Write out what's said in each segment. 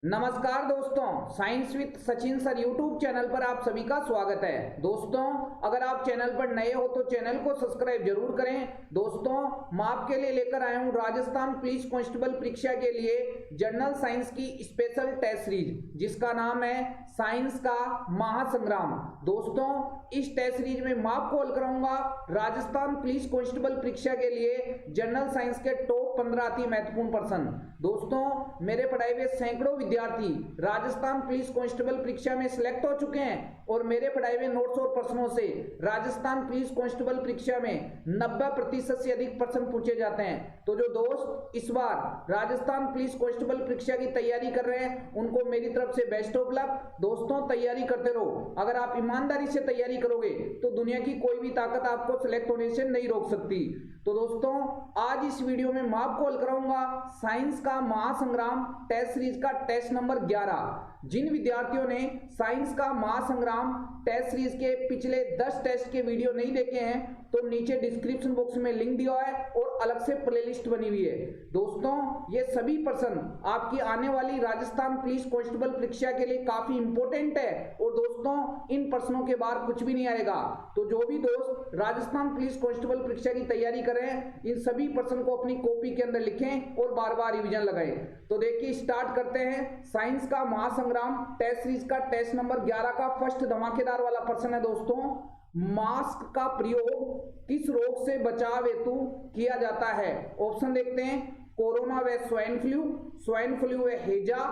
नमस्कार दोस्तों, science with Sachin sir YouTube channel पर आप सभी का स्वागत है। दोस्तों, अगर आप चैनल पर नए हो तो चैनल को सब्सक्राइब जरूर करें। दोस्तों, मैं आपके लिए लेकर आया हूं राजस्थान पुलिस कांस्टेबल परीक्षा के लिए जनरल साइंस की स्पेशल टेस्ट सीरीज, जिसका नाम है साइंस का महासंग्राम। दोस्तों, इस टेस्ट सीरीज में मैं आपको हल कराऊंगा राजस्थान पुलिस कांस्टेबल परीक्षा के लिए जनरल साइंस के टॉप 15 अति महत्वपूर्ण प्रश्न। दोस्तों, मेरे पढ़ाए हुए सैकड़ों विद्यार्थी राजस्थान पुलिस कांस्टेबल परीक्षा में सिलेक्ट हो चुके हैं और मेरे पढ़ाए हुए नोट्स और प्रश्नों से राजस्थान पुलिस कांस्टेबल परीक्षा में 90% से अधिक प्रश्न पूछे जाते हैं। तो जो दोस्त इस बार राजस्थान पुलिस कांस्टेबल परीक्षा की तैयारी कर रहे हैं, उनको मेरी तरफ से बेस्ट ऑफ लक। दोस्तों, तैयारी करते रहो। अगर आप ईमानदारी से तैयारी करोगे तो दुनिया की कोई भी ताकत आपको सिलेक्ट होने से नहीं रोक सकती। तो दोस्तों, आज इस वीडियो में मैं आपको हल कराऊंगा साइंस का महासंग्राम टेस्ट सीरीज का टेस्ट नंबर 11। जिन विद्यार्थियों ने साइंस का महासंग्राम टेस्ट सीरीज के पिछले 10 टेस्ट के वीडियो नहीं देखे हैं तो नीचे डिस्क्रिप्शन बॉक्स में लिंक दिया है और अलग से प्लेलिस्ट बनी हुई है। दोस्तों, ये सभी प्रश्न आपकी आने वाली राजस्थान पुलिस कांस्टेबल परीक्षा के लिए काफी इंपॉर्टेंट है और दोस्तों, इन प्रश्नों के बाद कुछ भी नहीं आएगा। तो जो भी दोस्त राजस्थान पुलिस कांस्टेबल परीक्षा की तैयारी कर रहे हैं, इन सभी प्रश्न को अपनी कॉपी के अंदर लिखें और बार बार रिवीजन लगाएं। तो देखिए, स्टार्ट करते हैं साइंस का महासंग्राम टेस्ट सीरीज का टेस्ट नंबर 11 का फर्स्ट धमाकेदार वाला प्रश्न है। दोस्तों, मास्क का प्रयोग किस रोग से बचाव हेतु किया जाता है? ऑप्शन देखते हैं। कोरोना व स्वाइन फ्लू, स्वाइन फ्लू व हैजा,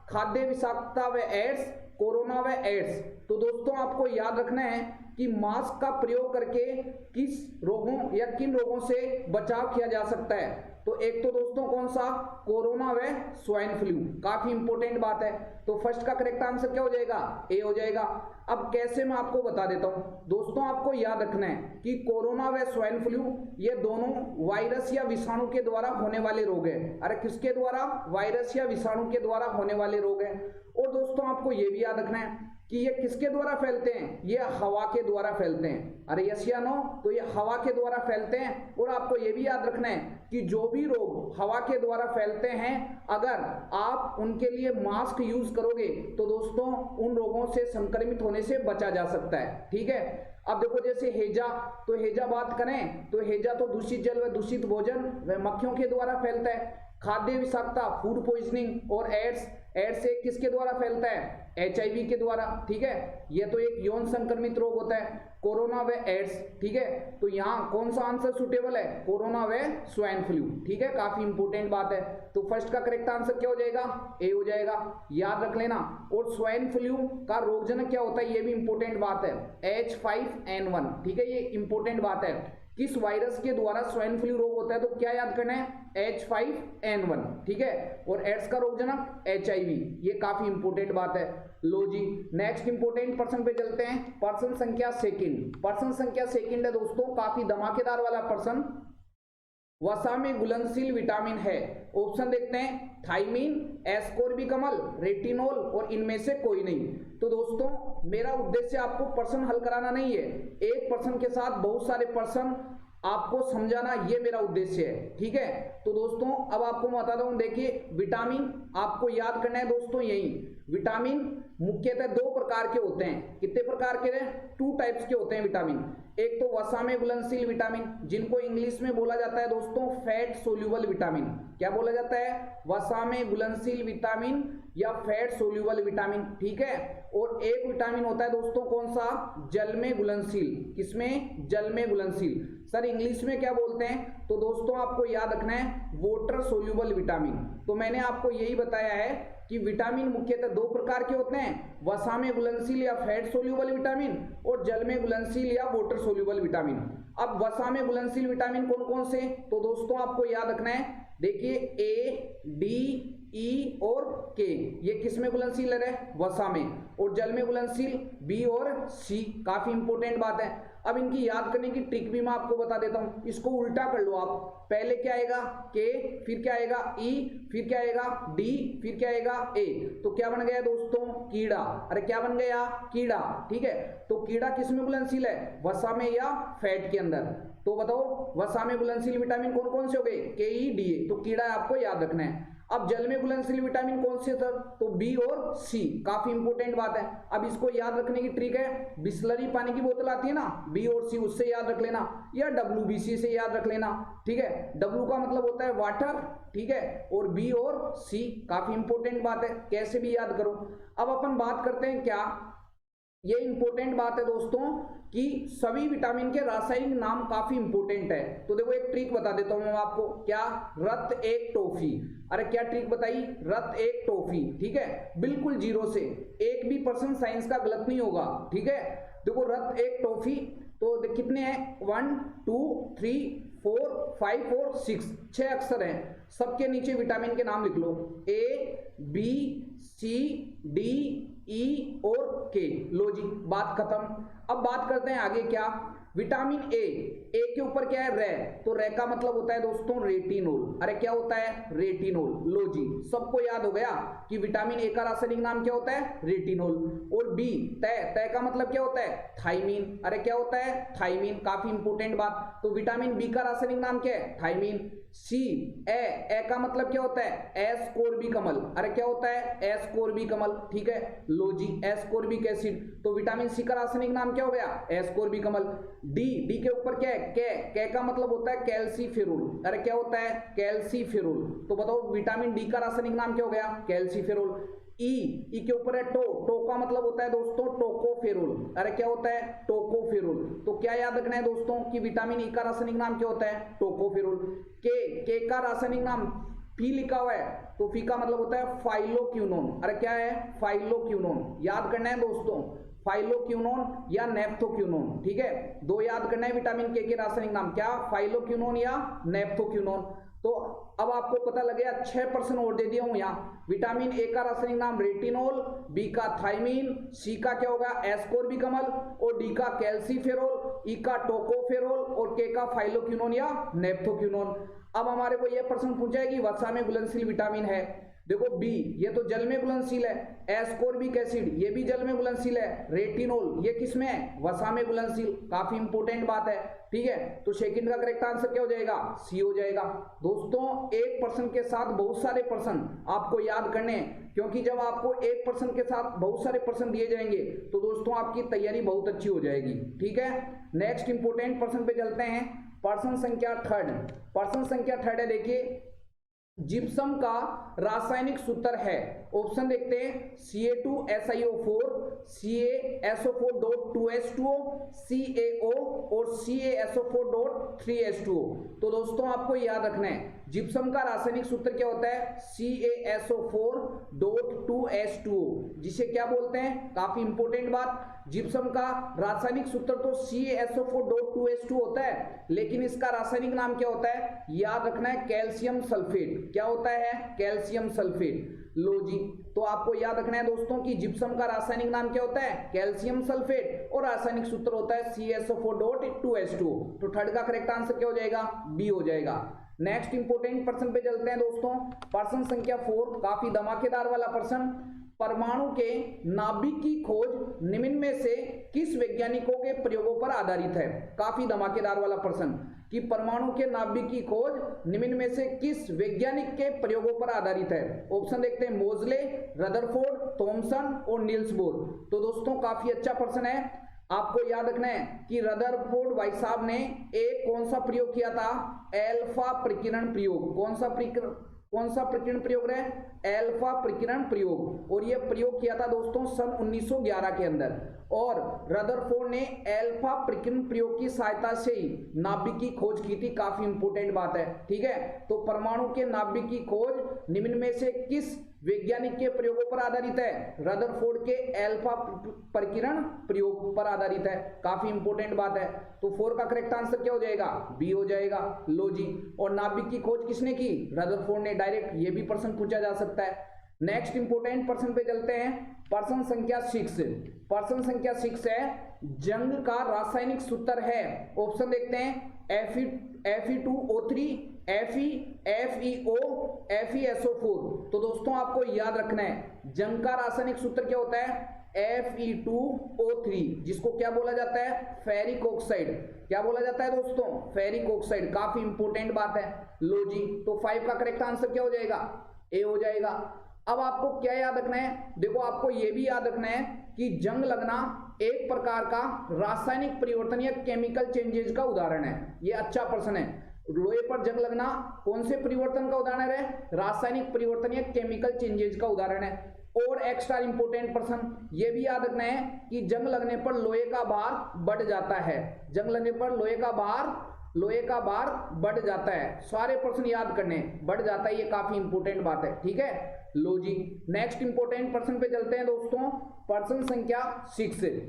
खाद्य विषाक्तता व एड्स, कोरोना व एड्स। तो दोस्तों, आपको याद रखना है कि मास्क का प्रयोग करके किस रोगों या किन रोगों से बचाव किया जा सकता है। तो एक तो दोस्तों कौन सा? कोरोना व स्वाइन फ्लू। काफी इंपॉर्टेंट बात है। तो फर्स्ट का करेक्ट आंसर क्या हो जाएगा? ए हो जाएगा। अब कैसे, मैं आपको बता देता हूं। दोस्तों, आपको याद रखना है कि कोरोना व स्वाइन फ्लू ये दोनों वायरस या विषाणु के द्वारा होने वाले रोग हैं। अरे किसके द्वारा? वायरस या विषाणु के द्वारा होने वाले रोग हैं। और दोस्तों, आपको ये भी याद रखना है कि ये किसके द्वारा फैलते हैं? ये हवा के द्वारा फैलते हैं। अरे यस या नो? तो ये हवा के द्वारा फैलते हैं। और आपको ये भी याद रखना है कि जो भी रोग हवा के द्वारा फैलते हैं, अगर आप उनके लिए मास्क यूज करोगे तो दोस्तों उन रोगों से संक्रमित होने से बचा जा सकता है। ठीक है। अब देखो, जैसे हैजा, तो हैजा बात करें तो हैजा तो दूषित जल व दूषित भोजन व मक्खियों के द्वारा फैलता है। खाद्य विषाक्तता, फूड पॉइजनिंग और एड्स, एड्स एक किसके द्वारा फैलता है? HIV के द्वारा। ठीक है। यह तो एक यौन संक्रमित रोग होता है, कोरोना व एड्स। ठीक है। तो यहाँ कौन सा आंसर सुटेबल है? कोरोना व स्वाइन फ्लू। ठीक है, काफी इंपॉर्टेंट बात है। तो फर्स्ट का करेक्ट आंसर क्या हो जाएगा? ए हो जाएगा। याद रख लेना। और स्वाइन फ्लू का रोगजनक क्या होता है, ये भी इंपॉर्टेंट बात है, H5N1। ठीक है, ये इंपॉर्टेंट बात है। किस वायरस के द्वारा स्वाइन फ्लू रोग होता है? तो क्या याद करना है? H5N1। ठीक है। और एड्स का रोगजनक HIV। ये काफी इंपॉर्टेंट बात है। लो जी, नेक्स्ट इंपॉर्टेंट पर्सन पे चलते हैं। पर्सन संख्या सेकंड। पर्सन संख्या सेकंड है दोस्तों, काफी धमाकेदार वाला पर्सन। वसा में घुलनशील विटामिन है। ऑप्शन देखते हैं। थाइमीन, एस्कोर्बिकमल, रेटिनोल और इनमें से कोई नहीं। तो दोस्तों, मेरा उद्देश्य आपको प्रश्न हल कराना नहीं है, एक प्रश्न के साथ बहुत सारे प्रश्न आपको समझाना, ये मेरा उद्देश्य है। ठीक है। तो दोस्तों, अब आपको मैं बताता हूं। देखिए, विटामिन आपको याद करना है दोस्तों। यही विटामिन मुख्यतः 2 प्रकार के होते हैं। कितने प्रकार के? 2 टाइप्स के होते हैं विटामिन। एक तो वसा में घुलनशील विटामिन, जिनको इंग्लिश में बोला जाता है दोस्तों फैट सोल्यूबल विटामिन। क्या बोला जाता है? वसा में घुलनशील विटामिन या फैट सोल्यूबल विटामिन। ठीक है। और एक विटामिन होता है दोस्तों कौन सा? जल में घुलनशील। किसमें? जल में घुलनशील। सर इंग्लिश में क्या बोलते हैं? तो दोस्तों, आपको याद रखना है वाटर सोल्यूबल विटामिन। तो मैंने आपको यही बताया है कि विटामिन मुख्यतः 2 प्रकार के होते हैं, वसा में घुलनशील या फैट सोल्यूबल विटामिन और जल में घुलनशील या वाटर सोल्यूबल विटामिन। अब वसा में घुलनशील विटामिन कौन कौन से? तो दोस्तों, आपको याद रखना है। देखिए, A, D, E और K, ये किस में घुलनशील है? वसा में। और जल में घुलनशील B और C। काफी इंपॉर्टेंट बात है। अब इनकी याद करने की ट्रिक भी मैं आपको बता देता हूं। इसको उल्टा कर लो आप। पहले क्या आएगा? K, फिर क्या आएगा? E, फिर क्या आएगा? D, फिर क्या आएगा? A। तो क्या बन गया दोस्तों? कीड़ा। अरे क्या बन गया? कीड़ा। ठीक है। तो कीड़ा किस में घुलनशील है? वसा में या फैट के अंदर? तो बताओ, वसा में घुलनशील विटामिन कौन कौन से हो गए? K, E, D, A। तो कीड़ा आपको याद रखना है। अब जल में घुलनशील विटामिन कौन से सर? तो बी और सी, काफी इंपोर्टेंट बात है। अब इसको याद रखने की ट्रिक है, बिस्लरी पानी की बोतल आती है ना, बी और सी, उससे याद रख लेना, या WBC से याद रख लेना, ठीक है। W का मतलब होता है वाटर, ठीक है, और बी और सी, काफी इंपोर्टेंट बात है, कैसे भी याद करो। अब अपन बात करते हैं क्या, ये इंपॉर्टेंट बात है दोस्तों कि सभी विटामिन के रासायनिक नाम काफी इंपॉर्टेंट है। तो देखो एक ट्रिक बता देता हूं मैं आपको, क्या? रत एक टॉफी। अरे क्या ट्रिक बताई? रत एक टॉफी, ठीक है, बिल्कुल जीरो से, एक भी % साइंस का गलत नहीं होगा, ठीक है। देखो रत एक टॉफी, तो कितने हैं? 1 2 3 4 5 और 6, 6 अक्षर हैं। सबके नीचे विटामिन के नाम लिख लो, ABCDE और K। लो जी, बात खत्म। अब बात करते हैं आगे, क्या? विटामिन ए के ऊपर क्या है? रे, तो रे का मतलब होता है दोस्तों रेटिनोल। अरे क्या होता है? रेटिनोल। लो जी, सबको याद हो गया कि विटामिन ए का रासायनिक नाम क्या होता है? रेटिनोल। और बी, तय का मतलब क्या होता है? थाइमीन। अरे क्या होता है? थाइमीन, काफी इंपोर्टेंट बात। तो विटामिन बी का रासायनिक नाम क्या है? थाइमीन। सी, ए का मतलब क्या होता है? एस्कोर्बिक अम्ल। अरे क्या होता है? एस्कोर्बिक अम्ल, ठीक है। लो जी, एस्कोर्बिक एसिड। तो विटामिन सी का रासायनिक नाम क्या हो गया? एस्कोर्बिक अम्ल। डी के ऊपर क्या है? के का मतलब होता है कैल्सीफेरोल। अरे क्या होता है? कैल्सीफेरोल। तो बताओ विटामिन डी का रासायनिक नाम क्या हो गया? कैल्सीफेरोल। ई के ऊपर है टो का मतलब होता है दोस्तों टोकोफेरोल। अरे क्या होता है? टोकोफेरोल। तो क्या याद रखना है दोस्तों कि विटामिन ई का रासायनिक नाम क्या होता है? टोकोफेरोल। के का रासायनिक नाम फी लिखा हुआ है, तो फी का मतलब होता है फाइलोक्विनोन। अरे क्या है? फाइलोक्विनोन। याद करना है दोस्तों, फाइलोक्विनोन या नेप्थोक्विनोन, ठीक है, दो याद करना है विटामिन के रासायनिक नाम, क्या? फाइलोक्विनोन या नेप्थोक्विनोन। तो अब आपको पता लगे, 6% और दे दिया हूं यहाँ। विटामिन ए का रासायनिक नाम रेटिनोल, बी का थाइमीन, सी का क्या होगा? एस्कोर्बिक अम्ल, और डी का कैल्सीफेरोल, ई का टोकोफेरोल, और के का फाइलोक्विनोन या नेप्थोक्विनोन। अब हमारे को यह प्रश्न पूछा है कि वसा में घुलनशील विटामिन है। देखो बी, ये तो जल में घुलनशील है। एस्कोर्बिक एसिड, ये भी जल में घुलनशील है। रेटिनोल, ये किस में है? वसा में घुलनशील, काफी इंपोर्टेंट बात है, ठीक है। तो सेकंड का करेक्ट आंसर क्या हो जाएगा? सी हो जाएगा। दोस्तों 1% के साथ बहुत सारे प्रश्न आपको याद करने हैं, क्योंकि जब आपको 1% के साथ बहुत सारे प्रश्न दिए जाएंगे तो दोस्तों आपकी तैयारी बहुत अच्छी हो जाएगी, ठीक है। नेक्स्ट इंपोर्टेंट प्रश्न पे चलते हैं। प्रश्न संख्या थर्ड है, देखिए, जिप्सम का रासायनिक सूत्र है। ऑप्शन देखते हैं, Ca2SiO4, CaSO4.2H2O, CaO और CaSO4.3H2O। तो दोस्तों आपको याद रखना है, जिप्सम का रासायनिक सूत्र क्या होता है? CaSO4.2H2O, जिसे क्या बोलते हैं? काफी इंपोर्टेंट बात, जिप्सम का रासायनिक सूत्र तो CaSO4.2H2 होता है, लेकिन इसका रासायनिक नाम क्या होता है? याद रखना है, कैल्शियम सल्फेट। क्या होता है? Calcium sulphate. लो जी, तो आपको याद रखना है दोस्तों कि जिप्सम का रासायनिक नाम क्या होता है? कैल्शियम सल्फेट, और रासायनिक सूत्र होता है CaSO4.2H2O। तो थर्ड का करेक्ट आंसर क्या हो जाएगा? बी हो जाएगा। नेक्स्ट इंपोर्टेंट प्रश्न पे चलते हैं दोस्तों। प्रश्न संख्या 4, काफी धमाकेदार वाला प्रश्न। परमाणु के नाभिक की खोज निम्न में से किस वैज्ञानिकों के प्रयोगों पर आधारित है? काफी धमाकेदार वाला प्रश्न कि परमाणु के नाभिक की खोज निम्न में से किस वैज्ञानिक के प्रयोगों पर आधारित है? ऑप्शन देखते हैं, मोजले, रदरफोर्ड, थॉमसन और नील्स बोर। तो दोस्तों काफी अच्छा प्रश्न है, आपको याद रखना है कि रदरफोर्ड भाई साहब ने एक कौन सा प्रयोग किया था? एल्फा प्रकीर्णन प्रयोग। कौन सा प्रकीर्णन प्रयोग रहे? एल्फा प्रकीर्णन प्रयोग। और यह प्रयोग किया था दोस्तों सन 1911 के अंदर। और रदरफोर्ड ने एल्फा प्रकीर्णन प्रयोग की सहायता से ही नाभिक की खोज की थी। काफी इंपोर्टेंट बात है, ठीक है। तो परमाणु के नाभिक की खोज निम्न में से किस वैज्ञानिक के प्रयोगों पर आधारित है? रदरफोर्ड के एल्फा प्रकीर्णन प्रयोग पर आधारित है। काफी इंपोर्टेंट बात है। तो 4 का करेक्ट आंसर क्या हो जाएगा? बी हो जाएगा। लो जी, और नाभिक की खोज किसने की? रदरफोर्ड ने। डायरेक्ट ये भी प्रश्न पूछा जा सकता है। नेक्स्ट इंपोर्टेंट प्रश्न पे चलते हैं। प्रश्न संख्या 6 है, जंग का रासायनिक सूत्र है। ऑप्शन देखते हैं, Fe2O3, Fe, FeO, FeSO4। तो दोस्तों आपको याद रखना है, जंग का रासायनिक सूत्र क्या होता है? Fe2O3, जिसको क्या बोला जाता है? Ferric oxide. क्या बोला जाता है दोस्तों? Ferric oxide. काफी इंपोर्टेंट बात है। लो जी, तो 5 का करेक्ट आंसर क्या हो जाएगा? ए हो जाएगा। अब आपको क्या याद रखना है, देखो आपको ये भी याद रखना है कि जंग लगना एक प्रकार का रासायनिक परिवर्तन या केमिकल चेंजेज का उदाहरण है। ये अच्छा प्रश्न है। लोहे पर जंग लगना कौन से परिवर्तन का उदाहरण है? रासायनिक परिवर्तन या केमिकल चेंजेज का उदाहरण है। और एक्स्ट्रा इंपोर्टेंट प्रश्न ये भी याद रखना है कि जंग लगने पर लोहे का भार बढ़ जाता है। जंग लगने पर लोहे का भार बढ़ जाता है। सारे प्रश्न याद करने, बढ़ जाता है, ये काफी इंपोर्टेंट बात है। ठीक है, लो जी नेक्स्ट इंपोर्टेंट प्रश्न पे चलते हैं दोस्तों। प्रश्न संख्या 6,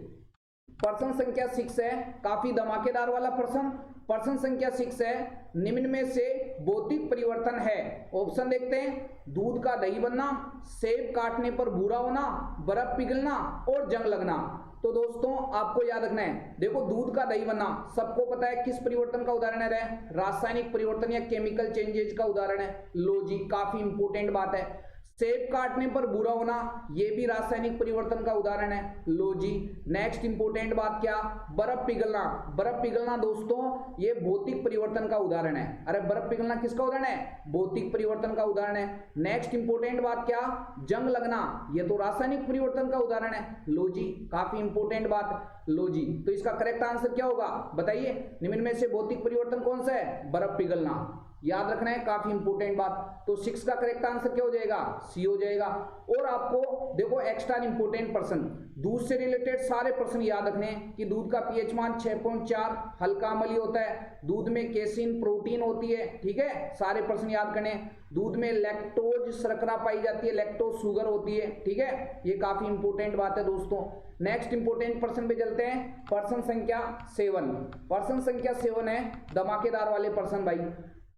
प्रश्न संख्या 6 है, काफी धमाकेदार वाला प्रश्न। प्रश्न संख्या 6 है, निम्न में से भौतिक परिवर्तन है। ऑप्शन देखते हैं, दूध का दही बनना, सेब काटने पर भूरा होना, बर्फ पिघलना और जंग लगना। तो दोस्तों आपको याद रखना है, देखो दूध का दही बनना सबको पता है किस परिवर्तन का उदाहरण है? रासायनिक परिवर्तन या केमिकल चेंजेज का उदाहरण है। लो जी काफी इंपोर्टेंट बात है। सेब काटने पर भूरा होना, यह भी रासायनिक परिवर्तन का उदाहरण है। लो जी नेक्स्ट इंपोर्टेंट बात क्या? बर्फ पिघलना। बर्फ पिघलना दोस्तों ये भौतिक परिवर्तन का उदाहरण है। अरे बर्फ पिघलना किसका उदाहरण है? भौतिक परिवर्तन का उदाहरण है। नेक्स्ट इंपोर्टेंट बात क्या? जंग लगना, ये तो रासायनिक परिवर्तन का उदाहरण है। लो जी काफी इंपोर्टेंट बात। लो जी तो इसका करेक्ट आंसर क्या होगा बताइए? निम्न में से भौतिक परिवर्तन कौन सा है? बर्फ पिघलना। याद रखना है, काफी इंपोर्टेंट बात। तो 6 का करेक्ट आंसर क्या हो जाएगा? सी हो जाएगा। और आपको देखो एक्स्ट्रा इंपोर्टेंट प्रश्न, दूध से रिलेटेड सारे प्रश्न याद रखने कि दूध का पीएच मान 6.4 हल्का अम्लीय होता है, दूध में केसिन प्रोटीन होती है। ठीक है, सारे प्रश्न याद करने। दूध में लैक्टोज शर्करा पाई जाती है, लैक्टोज शुगर होती है। ठीक है, ये काफी इंपोर्टेंट बात है दोस्तों। नेक्स्ट इंपोर्टेंट प्रश्न पे चलते हैं, प्रश्न संख्या 7। प्रश्न संख्या 7 है धमाकेदार वाले प्रश्न भाई।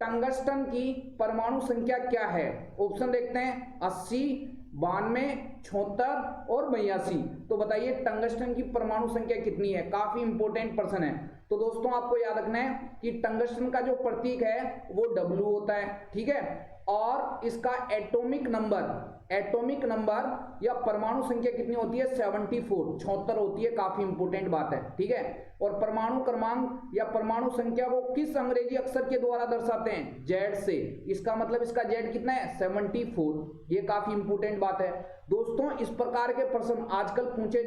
टंगस्टन की परमाणु संख्या क्या है? ऑप्शन देखते हैं, 80, 92, 76 और 82। तो बताइए टंगस्टन की परमाणु संख्या कितनी है? काफी इंपोर्टेंट प्रश्न है। तो दोस्तों आपको याद रखना है कि टंगस्टन का जो प्रतीक है वो W होता है। ठीक है, और इसका एटॉमिक नंबर या परमाणु संख्या कितनी होती है? 74, 76 होती है। काफी इंपोर्टेंट बात है। ठीक है, और परमाणु क्रमांक या परमाणु संख्या को किस अंग्रेजी अक्षर के द्वारा दर्शाते हैं? Z से। इसका मतलब इसका Z कितना है? 74। ये काफी इंपोर्टेंट बात है दोस्तों। इस प्रकार के प्रश्न आजकल पूछे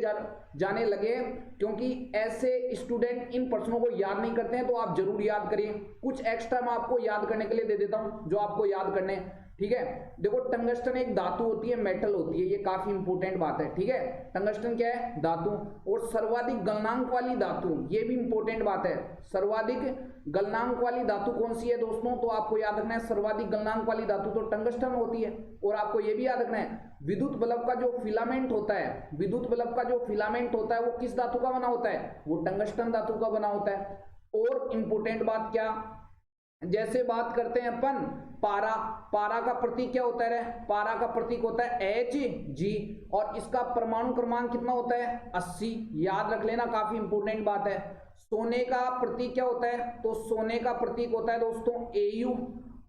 जाने लगे, क्योंकि ऐसे स्टूडेंट इन प्रश्नों को याद नहीं करते हैं। तो आप जरूर याद करिए। कुछ एक्स्ट्रा मैं आपको याद करने के लिए दे देता हूं जो आपको याद करने। ठीक है, देखो टंगस्टन एक धातु होती है, मेटल होती है। ये काफी इंपोर्टेंट बात है। ठीक है, टंगस्टन क्या है? धातु। और सर्वाधिक गलनांक वाली धातु, ये भी इंपोर्टेंट बात है। सर्वाधिक गलनांक वाली धातु कौन सी है दोस्तों? तो आपको याद रखना है सर्वाधिक गलनांक वाली धातु तो टंगस्टन होती है। और आपको ये भी याद रखना है विद्युत बल्ब का जो फिलामेंट होता है, विद्युत बल्ब का जो फिलामेंट होता है वो किस धातु का बना होता है? वो टंगस्टन धातु का बना होता है। और इंपोर्टेंट बात क्या, जैसे बात करते हैं अपन पारा का प्रतीक क्या होता है? पारा का प्रतीक होता है Hg और इसका परमाणु क्रमांक कितना होता है? 80। याद रख लेना, काफी इंपोर्टेंट बात है। सोने का प्रतीक क्या होता है? तो सोने का प्रतीक होता है दोस्तों Au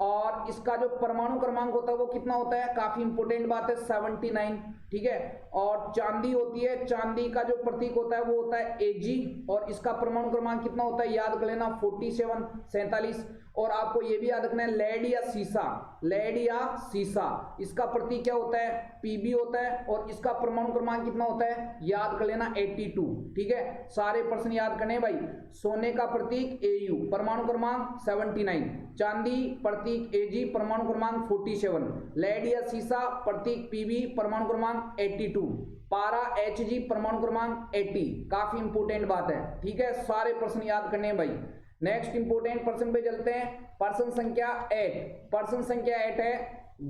और इसका जो परमाणु क्रमांक होता है वो कितना होता है? काफी इंपोर्टेंट बात है 79। ठीक है, और चांदी होती है, चांदी का जो प्रतीक होता है वो होता है Ag और इसका परमाणु क्रमांक कितना होता है? याद कर लेना 47, 47। और आपको ये भी याद रखना है लेड या सीसा, इसका प्रतीक क्या होता है? Pb होता है और इसका परमाणु क्रमांक कितना होता है? याद कर लेना 82। ठीक है, सारे प्रश्न याद करने भाई। सोने का प्रतीक Au, परमाणु क्रमांक 79, चांदी प्रतीक Ag, परमाणु क्रमांक 47, लेड या सीसा प्रतीक Pb, परमाणु क्रमांक 82, पारा Hg, परमाणु क्रमांक 80। काफी इंपोर्टेंट बात है। ठीक है, सारे प्रश्न याद करने भाई। नेक्स्ट इंपोर्टेंट प्रश्न पे चलते हैं, प्रश्न संख्या 8। प्रश्न संख्या 8 है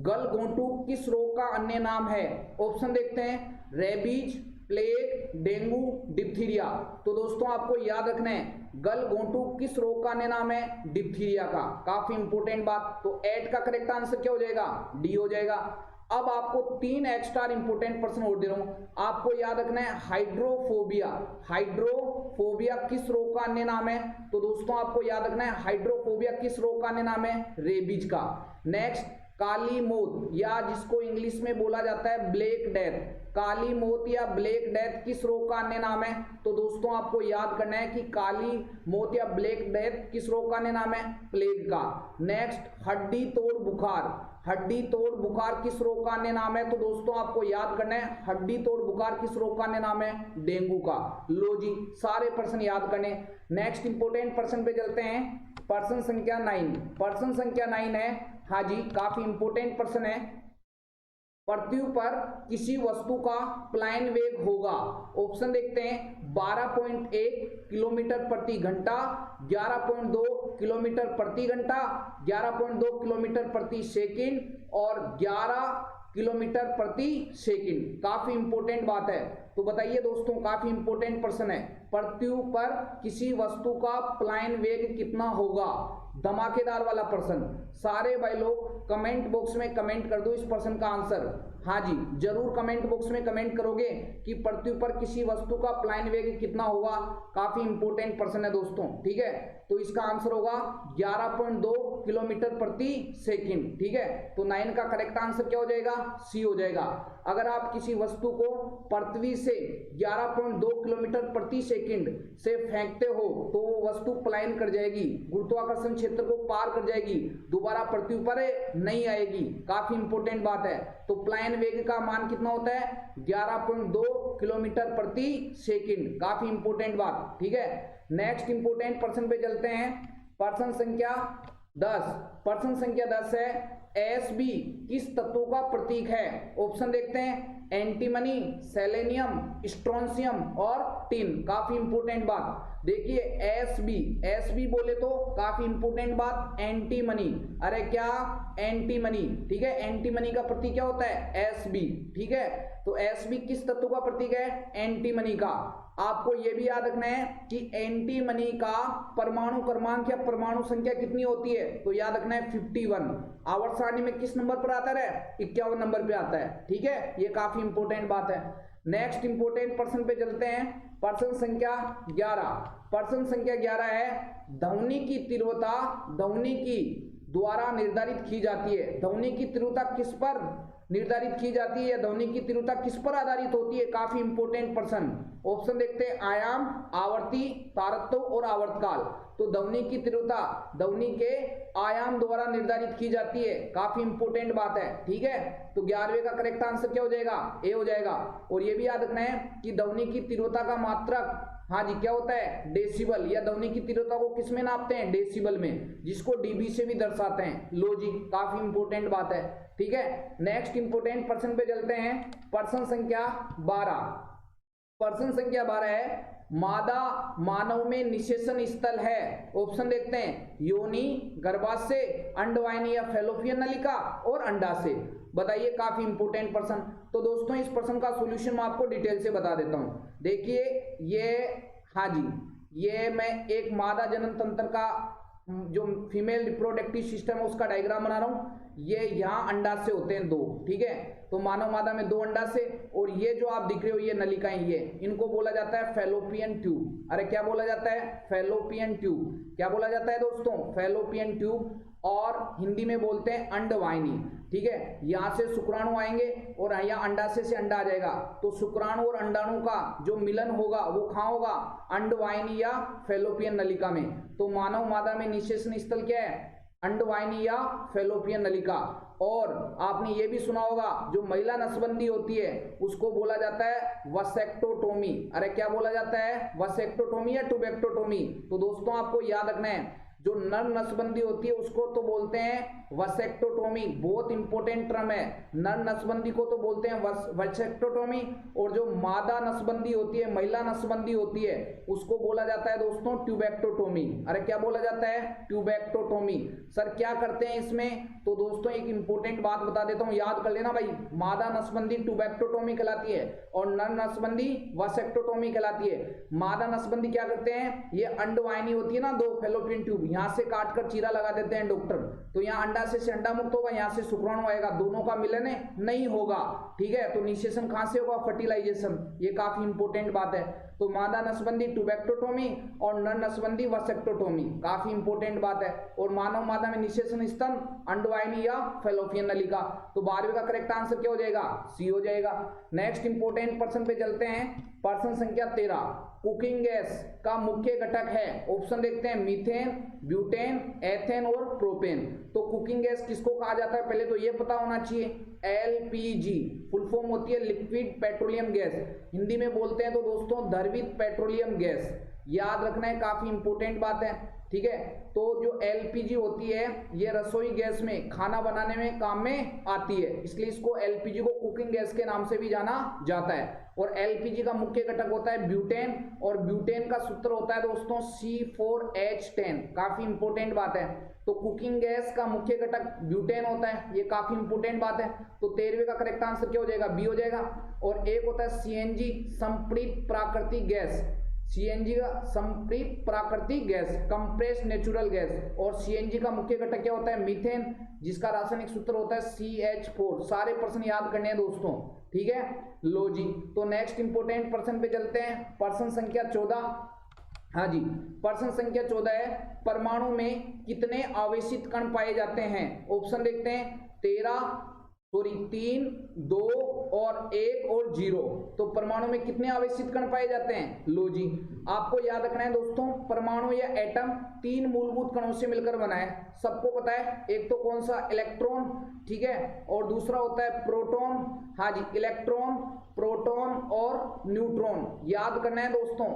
गलघोंटू किस रोग का अन्य नाम है? ऑप्शन देखते हैं, रेबीज, प्लेग, डेंगू, डिप्थीरिया। तो दोस्तों आपको याद रखना है गलघोंटू किस रोग का अन्य नाम है? डिप्थीरिया का। काफी इंपोर्टेंट बात। तो 8 का करेक्ट आंसर क्या हो जाएगा? डी हो जाएगा। अब आपको 3 एक्स्ट्रा इंपोर्टेंट प्रश्न और दे रहा हूं, आपको याद रखना है हाइड्रोफोबिया किस रोग का अन्य नाम है? तो दोस्तों आपको याद रखना है हाइड्रोफोबिया किस रोग का अन्य नाम है? रेबीज का। नेक्स्ट काली मौत या जिसको इंग्लिश में बोला जाता है ब्लैक डेथ, काली मौत या ब्लैक डेथ किस रोग का अन्य नाम है? तो दोस्तों आपको याद करना है कि काली मौत या ब्लैक डेथ किस रोग का अन्य नाम है? प्लेग का। नेक्स्ट हड्डी तोड़ बुखार, हड्डी तोड़ बुखार किस रोग का अन्य नाम है? तो दोस्तों आपको याद करना है, हड्डी तोड़ बुखार किस रोग का अन्य नाम है? डेंगू का। लो जी, सारे प्रश्न याद करने। नेक्स्ट इंपोर्टेंट प्रश्न पे चलते हैं, प्रश्न संख्या 9। प्रश्न संख्या 9 है, हाँ जी, काफी इंपोर्टेंट प्रश्न है। पृथ्वी पर किसी वस्तु का प्लायन वेग होगा। ऑप्शन देखते हैं, 12.1 किलोमीटर प्रति घंटा, 11.2 किलोमीटर प्रति घंटा, 11.2 किलोमीटर प्रति सेकंड और 11 किलोमीटर प्रति सेकंड। काफी इंपोर्टेंट बात है, तो बताइए दोस्तों, काफी इंपोर्टेंट प्रश्न है। पृथ्वी पर किसी वस्तु का प्लायन वेग कितना होगा? धमाकेदार वाला प्रश्न। सारे भाई लोग कमेंट बॉक्स में कमेंट कर दो इस प्रश्न का आंसर। हाँ जी, जरूर कमेंट बॉक्स में कमेंट करोगे कि पृथ्वी पर किसी वस्तु का प्लायन वेग कितना होगा। काफी इंपोर्टेंट प्रश्न है दोस्तों, ठीक है। तो इसका आंसर होगा 11.2 किलोमीटर प्रति सेकंड, ठीक है। तो 9 का करेक्ट आंसर क्या हो जाएगा? सी हो जाएगा। अगर आप किसी वस्तु को पृथ्वी से 11.2 किलोमीटर प्रति सेकंड से फेंकते हो तो वो वस्तु प्लायन कर जाएगी, गुरुत्वाकर्षण क्षेत्र को पार कर जाएगी, दोबारा पृथ्वी पर नहीं आएगी। काफी इंपोर्टेंट बात है। तो प्लायन वेग का मान कितना होता है? 11.2 किलोमीटर प्रति सेकंड। काफी इंपोर्टेंट बात, ठीक है। नेक्स्ट इंपोर्टेंट प्रश्न पे चलते हैं, प्रश्न संख्या 10। प्रश्न संख्या 10 है, Sb किस तत्व का प्रतीक है? ऑप्शन देखते हैं, एंटीमनी, सेलेनियम, स्ट्रोंशियम और टिन। काफी इंपोर्टेंट बात देखिए, Sb बोले तो काफी इंपोर्टेंट बात, एंटीमनी। अरे क्या? एंटीमनी, ठीक है। एंटीमनी का प्रतीक क्या होता है? Sb, ठीक है। तो Sb किस तत्व का प्रतीक है? एंटीमनी का। आपको यह भी याद रखना है कि एंटीमनी का परमाणु क्रमांक या परमाणु संख्या कितनी होती है? तो याद रखना है 51। आवर्त सारणी में किस नंबर पर आता है? 51 नंबर पे आता है, ठीक है। ये काफी इंपोर्टेंट बात है। नेक्स्ट इंपोर्टेंट प्रश्न पे चलते हैं, प्रश्न संख्या 11। प्रश्न संख्या 11 है, ध्वनि की तीव्रता ध्वनि की द्वारा निर्धारित की जाती है। ध्वनि की तीव्रता किस पर निर्धारित की जाती है? ध्वनि की तीव्रता किस पर आधारित होती है? काफी इंपोर्टेंट प्रश्न। ऑप्शन देखते हैं, आयाम, आवर्ती, तारत्व और आवर्तकाल। तो ध्वनि की तीव्रता ध्वनि के आयाम द्वारा निर्धारित की जाती है। काफी इंपोर्टेंट बात है, ठीक है। तो 11वें का करेक्ट आंसर क्या हो जाएगा? ए हो जाएगा। और ये भी याद रखना है कि ध्वनि की तीव्रता का मात्रक, हाँ जी, क्या होता है? डेसिबल। या ध्वनि की तीव्रता को किस में नापते हैं? डेसिबल में, जिसको डीबी से भी दर्शाते हैं। लो जी, काफी इंपोर्टेंट बात है, ठीक है। नेक्स्ट इंपोर्टेंट प्रश्न पे चलते हैं, प्रश्न संख्या 12। प्रश्न संख्या 12 है, मादा मानव में निषेचन स्थल है। ऑप्शन देखते हैं, योनि, गर्भाशय, अंडवाहिनी या फैलोपियन नलिका और अंडाशय। बताइए, काफी इंपोर्टेंट प्रश्न। तो दोस्तों इस प्रश्न का सॉल्यूशन मैं आपको डिटेल से बता देता हूं। देखिए ये, हाँ जी, ये मैं एक मादा जनन तंत्र का जो फीमेल रिप्रोडक्टिव सिस्टम है उसका डायग्राम बना रहा हूं। ये यहाँ अंडाशय होते हैं 2, ठीक है। तो मानव मादा में 2 अंडाशय, और ये जो आप दिख रहे हो ये नलिकाएं, ये इनको बोला जाता है फैलोपियन ट्यूब। अरे क्या बोला जाता है? Fallopian tube. क्या बोला जाता है दोस्तों? Fallopian tube. और हिंदी में बोलते हैं अंडवाहिनी, ठीक है। यहाँ से शुक्राणु आएंगे और यहाँ अंडाशय से अंडा आ जाएगा। तो शुक्राणु और अंडाणु का जो मिलन होगा वो कहाँ होगा? अंडवाहिनी या फैलोपियन नलिका में। तो मानव मादा में निषेचन स्थल क्या है? अंडवाहिनी या फैलोपियन नलिका। और आपने ये भी सुना होगा, जो महिला नसबंदी होती है उसको बोला जाता है वसेक्टोटोमी। अरे क्या बोला जाता है? वसेक्टोटोमी या ट्यूबेक्टोटोमी। तो दोस्तों आपको याद रखना है, जो नर नसबंदी होती है उसको तो बोलते हैं वसेक्टोटोमी। बहुत इंपॉर्टेंट टर्म है। नर नसबंदी को तो बोलते हैं वसेक्टोटोमी, और जो मादा नसबंदी होती है, महिला नसबंदी होती है, उसको बोला जाता है दोस्तों ट्यूबेक्टोटोमी। अरे क्या बोला जाता है? ट्यूबेक्टोटोमी। सर क्या करते हैं इसमें? तो दोस्तों एक इंपॉर्टेंट बात बता देता हूं, याद कर लेना भाई। मादा नसबंदी ट्यूबेक्टोटोमी कहलाती है और नर नसबंदी वसेक्टोटोमी कहलाती है। मादा नसबंदी क्या करते हैं? ये अंडवाहिनी होती है ना 2 फैलोपियन ट्यूब, यहाँ से काट कर चीरा लगा देते हैं डॉक्टर। तो यहाँ अंडाशय से अंडा मुक्त होगा, यहाँ से शुक्राणु आएगा, दोनों का मिलन नहीं होगा, ठीक है। तो निषेचन कहाँ से होगा? फर्टिलाइजेशन। ये काफी इंपॉर्टेंट बात है। तो मादा नसबंदी ट्यूबेक्टोटोमी और नर नसबंदी वसेक्टोटोमी। काफी इंपॉर्टेंट बात है। और मानव मादा में निषेचन स्थल अंडवाहिनी या फैलोपियन नलिका। तो 12वें का करेक्ट आंसर क्या हो जाएगा? सी हो जाएगा। नेक्स्ट इंपॉर्टेंट प्रश्न पे चलते हैं, प्रश्न संख्या 13। कुकिंग गैस का मुख्य घटक है? ऑप्शन देखते हैं, मीथेन, ब्यूटेन, एथेन और प्रोपेन। तो कुकिंग गैस किसको कहा जाता है पहले तो ये पता होना चाहिए। एलपीजी फुल फॉर्म होती है लिक्विड पेट्रोलियम गैस, हिंदी में बोलते हैं तो दोस्तों द्रवित पेट्रोलियम गैस। याद रखना है, काफी इंपोर्टेंट बात है, ठीक है। तो जो एलपीजी होती है ये रसोई गैस में खाना बनाने में काम में आती है, इसलिए इसको एलपीजी को कुकिंग गैस के नाम से भी जाना जाता है। और एलपीजी का मुख्य घटक होता है ब्यूटेन, और ब्यूटेन का सूत्र होता है दोस्तों C4H10। काफी इंपोर्टेंट बात है। तो कुकिंग गैस का मुख्य घटक ब्यूटेन होता है, ये काफी इंपोर्टेंट बात है। तो 13वें का करेक्ट आंसर क्या हो जाएगा? बी हो जाएगा। और एक होता है सीएनजी संपृक्त प्राकृतिक गैस, सीएनजी का संपृक्त प्राकृतिक गैस, कंप्रेस्ड नेचुरल गैस। और सीएनजी का मुख्य घटक क्या होता है? मीथेन, जिसका रासायनिक सूत्र होता है CH4। सारे प्रश्न याद करने हैं दोस्तों, ठीक है। लो जी, तो नेक्स्ट इंपोर्टेंट प्रश्न पे चलते हैं। प्रश्न संख्या 14। हाँ जी, प्रश्न संख्या 14 है, परमाणु में कितने आवेशित कण पाए जाते हैं? ऑप्शन देखते हैं, 3, 2 और 1 और 0। तो परमाणु में कितने आवेशित कण पाए जाते हैं? लो जी, आपको याद रखना है दोस्तों, परमाणु या एटम 3 मूलभूत कणों से मिलकर बना है, सबको पता है। एक तो कौन सा? इलेक्ट्रॉन, ठीक है। और दूसरा होता है प्रोटॉन। हाँ जी, इलेक्ट्रॉन, प्रोटॉन और न्यूट्रॉन। याद करना है दोस्तों,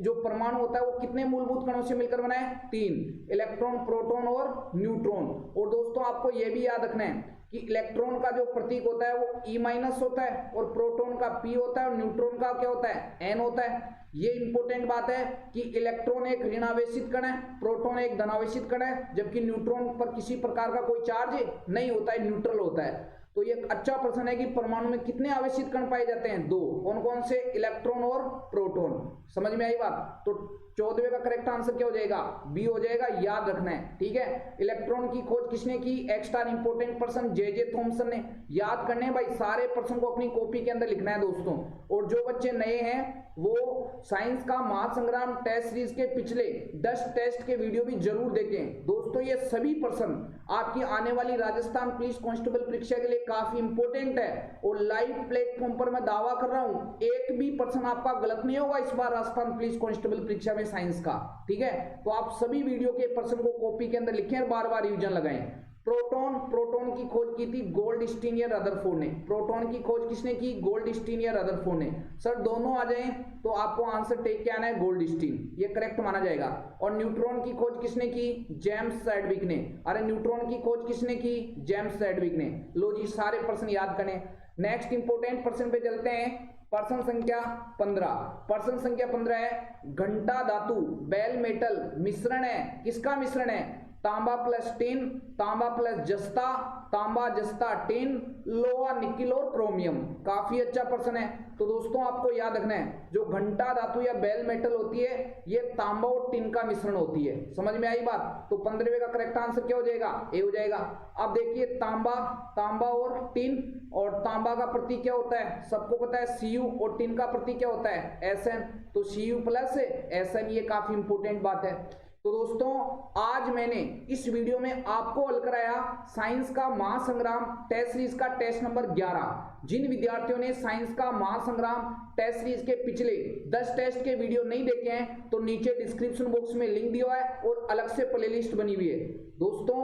जो परमाणु होता है वो कितने मूलभूत कणों से मिलकर बना है? 3, इलेक्ट्रॉन, प्रोटॉन और न्यूट्रॉन। और दोस्तों आपको यह भी याद रखना है कि इलेक्ट्रॉन का जो प्रतीक होता है वो E- होता है, और प्रोटॉन का P होता है, और न्यूट्रॉन का क्या होता है? N होता है। ये इंपॉर्टेंट बात है कि इलेक्ट्रॉन एक ऋणावेशित कण है, प्रोटॉन एक धनावेशित कण है, जबकि न्यूट्रॉन पर किसी प्रकार का कोई चार्ज नहीं होता है, न्यूट्रल होता है। तो ये अच्छा प्रश्न है कि परमाणु में कितने आवेशित कण पाए जाते हैं? 2। कौन कौन से? इलेक्ट्रॉन और प्रोटॉन। समझ में आई बात? तो 14वें का करेक्ट आंसर क्या हो जाएगा? बी हो जाएगा। याद रखना है, ठीक है। इलेक्ट्रॉन की खोज किसने की? Extra important person J Thomson ने। याद करने भाई, सारे प्रश्न को अपनी कॉपी के अंदर लिखना है दोस्तों। और जो बच्चे नए हैं वो साइंस का महासंग्राम टेस्ट सीरीज के पिछले 10 टेस्ट के वीडियो भी जरूर देखें दोस्तों। ये सभी प्रश्न आपकी आने वाली राजस्थान पुलिस कांस्टेबल परीक्षा के लिए काफी इंपोर्टेंट है, और लाइव प्लेटफॉर्म पर मैं दावा कर रहा हूं एक भी प्रश्न आपका गलत नहीं होगा इस बार राजस्थान पुलिस कांस्टेबल परीक्षा में साइंस का, ठीक है। तो आप सभी वीडियो के प्रश्न को कॉपी के अंदर लिखें और बार बार रिवीजन लगाएं। प्रोटॉन की खोज की थी गोल्डस्टीन या रदरफोर्ड ने। प्रोटॉन की खोज किसने की? गोल्डस्टीन या रदरफोर्ड ने। सर दोनों आ जाएं तो आपको आंसर टेक क्या आना है? गोल्डस्टीन, ये करेक्ट माना जाएगा। और न्यूट्रॉन की खोज किसने की? जेम्स चैडविक ने। अरे न्यूट्रॉन की खोज किसने की? जेम्स चैडविक ने। लो जी, सारे प्रश्न याद करें। नेक्स्ट इंपोर्टेंट प्रश्न पे चलते हैं। प्रश्न संख्या 15। प्रश्न संख्या 15 है, घंटा धातु बेल मेटल मिश्रण है, किसका मिश्रण है? तांबा प्लस टिन, तांबा प्लस जस्ता, तांबा जस्ता टिन, लोहा निकिल और क्रोमियम। काफी अच्छा प्रश्न है। तो दोस्तों आपको याद रखना है, जो घंटा धातु या बेल मेटल होती है ये तांबा और टिन का मिश्रण होती है। समझ में आई बात? तो 15वें का करेक्ट आंसर क्या हो जाएगा? ए हो जाएगा। अब देखिए तांबा और टिन, और तांबा का प्रतीक क्या होता है? सबको पता है Cu, और टिन का प्रतीक क्या होता है? Sn। तो Cu प्लस Sn, ये काफी इंपोर्टेंट बात है। तो दोस्तों आज मैंने इस वीडियो में आपको हल कराया साइंस का महासंग्राम टेस्ट सीरीज का टेस्ट नंबर 11। जिन विद्यार्थियों ने साइंस का महासंग्राम टेस्ट सीरीज के पिछले 10 टेस्ट के वीडियो नहीं देखे हैं तो नीचे डिस्क्रिप्शन बॉक्स में लिंक दिया है और अलग से प्लेलिस्ट बनी हुई है। दोस्तों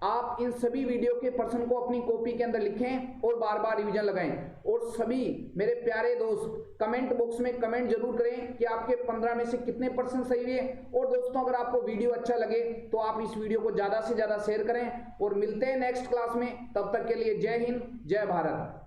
आप इन सभी वीडियो के प्रश्न को अपनी कॉपी के अंदर लिखें और बार बार रिवीजन लगाएं। और सभी मेरे प्यारे दोस्त कमेंट बॉक्स में कमेंट जरूर करें कि आपके 15 में से कितने परसेंट सही हुए। और दोस्तों अगर आपको वीडियो अच्छा लगे तो आप इस वीडियो को ज्यादा से ज्यादा शेयर करें, और मिलते हैं नेक्स्ट क्लास में। तब तक के लिए जय हिंद, जय भारत।